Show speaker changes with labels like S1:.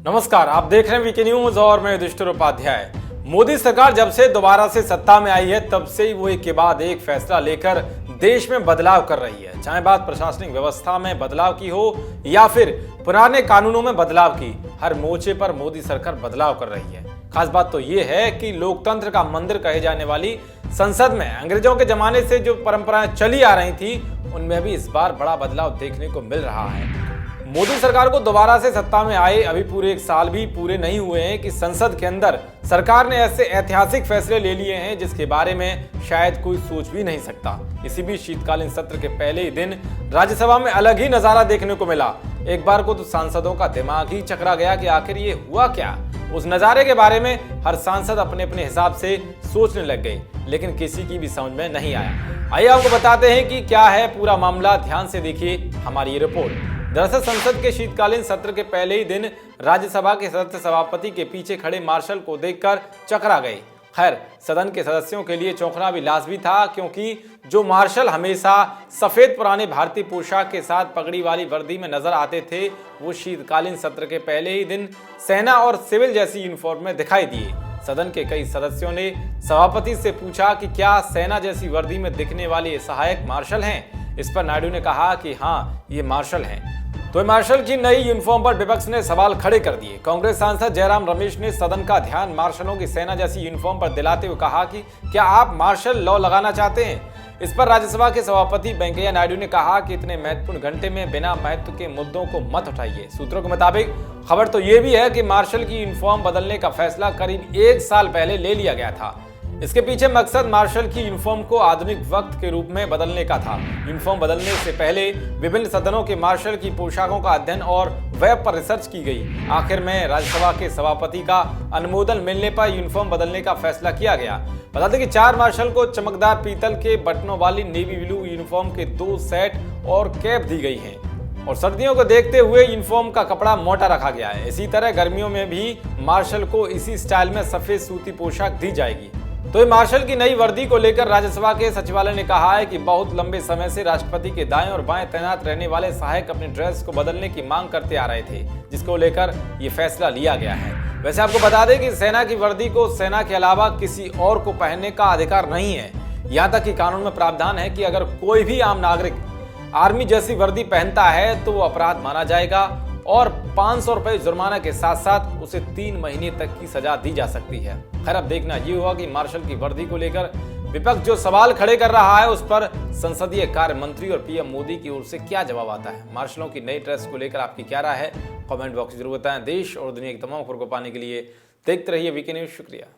S1: नमस्कार, आप देख रहे हैं वीके न्यूज और मैं युधिष्ठिर उपाध्याय। मोदी सरकार जब से दोबारा से सत्ता में आई है तब से ही वो एक के बाद एक फैसला लेकर देश में बदलाव कर रही है। चाहे बात प्रशासनिक व्यवस्था में बदलाव की हो या फिर पुराने कानूनों में बदलाव की, हर मोर्चे पर मोदी सरकार बदलाव कर रही है। खास बात तो ये है कि लोकतंत्र का मंदिर कहे जाने वाली संसद में अंग्रेजों के जमाने से जो परंपराएं चली आ रही थी, उनमें भी इस बार बड़ा बदलाव देखने को मिल रहा है। मोदी सरकार को दोबारा से सत्ता में आए अभी पूरे एक साल भी पूरे नहीं हुए हैं कि संसद के अंदर सरकार ने ऐसे ऐतिहासिक फैसले ले लिए हैं जिसके बारे में शायद कोई सोच भी नहीं सकता। इसी बीच शीतकालीन सत्र के पहले ही दिन राज्यसभा में अलग ही नजारा देखने को मिला। एक बार को तो सांसदों का दिमाग ही चकरा गया कि आखिर ये हुआ क्या। उस नजारे के बारे में हर सांसद अपने अपने हिसाब से सोचने लग गए, लेकिन किसी की भी समझ में नहीं आया। आइए आपको बताते हैं कि क्या है पूरा मामला, ध्यान से देखिए हमारी ये रिपोर्ट। दरअसल संसद के शीतकालीन सत्र के पहले ही दिन राज्यसभा के सदस्य सभापति के पीछे खड़े मार्शल को देखकर चकरा गए। खैर, सदन के सदस्यों के लिए चौंकना भी लाजमी था, क्योंकि जो मार्शल हमेशा सफेद पुराने भारतीय पोशाक के साथ पगड़ी वाली वर्दी में नजर आते थे, वो शीतकालीन सत्र के पहले ही दिन सेना और सिविल जैसी यूनिफॉर्म में दिखाई दिए। सदन के कई सदस्यों ने सभापति से पूछा कि क्या सेना जैसी वर्दी में दिखने वाले सहायक मार्शल हैं। इस पर नायडू ने कहा कि हाँ, ये मार्शल हैं। तो मार्शल की नई यूनिफॉर्म पर विपक्ष ने सवाल खड़े कर दिए। कांग्रेस सांसद जयराम रमेश ने सदन का ध्यान मार्शलों की सेना जैसी यूनिफॉर्म पर दिलाते हुए कहा कि क्या आप मार्शल लॉ लगाना चाहते हैं। इस पर राज्यसभा के सभापति वेंकैया नायडू ने कहा कि इतने महत्वपूर्ण घंटे में बिना महत्व के मुद्दों को मत उठाइए। सूत्रों के मुताबिक खबर तो ये भी है कि मार्शल की यूनिफॉर्म बदलने का फैसला करीब एक साल पहले ले लिया गया था। इसके पीछे मकसद मार्शल की यूनिफॉर्म को आधुनिक वक्त के रूप में बदलने का था। यूनिफॉर्म बदलने से पहले विभिन्न सदनों के मार्शल की पोशाकों का अध्ययन और वेब पर रिसर्च की गई। आखिर में राज्यसभा के सभापति का अनुमोदन मिलने पर यूनिफॉर्म बदलने का फैसला किया गया। बता दें कि 4 मार्शल को चमकदार पीतल के बटनों वाली नेवी ब्लू यूनिफॉर्म के 2 सेट और कैप दी गई है और सर्दियों को देखते हुए यूनिफॉर्म का कपड़ा मोटा रखा गया है। इसी तरह गर्मियों में भी मार्शल को इसी स्टाइल में सफेद सूती पोशाक दी जाएगी। तो मार्शल की नई वर्दी को लेकर राज्यसभा के सचिवालय ने कहा है कि बहुत लंबे समय से राष्ट्रपति के दाएं और बाएं तैनात रहने वाले सहायक अपनी ड्रेस को बदलने की मांग करते आ रहे थे, जिसको लेकर ये फैसला लिया गया है। वैसे आपको बता दें कि सेना की वर्दी को सेना के अलावा किसी और को पहनने का अधिकार नहीं है। यहाँ तक कि कानून में प्रावधान है कि अगर कोई भी आम नागरिक आर्मी जैसी वर्दी पहनता है तो वो अपराध माना जाएगा और 500 रुपए जुर्माना के साथ साथ उसे 3 महीने तक की सजा दी जा सकती है। खैर, अब देखना ये होगा कि मार्शल की वर्दी को लेकर विपक्ष जो सवाल खड़े कर रहा है उस पर संसदीय कार्य मंत्री और पीएम मोदी की ओर से क्या जवाब आता है। मार्शलों की नई ड्रेस को लेकर आपकी क्या राय है, कमेंट बॉक्स में जरूर बताएं। देश और दुनिया की तमाम खबरों को पाने के लिए देखते रहिए वीके न्यूज। शुक्रिया।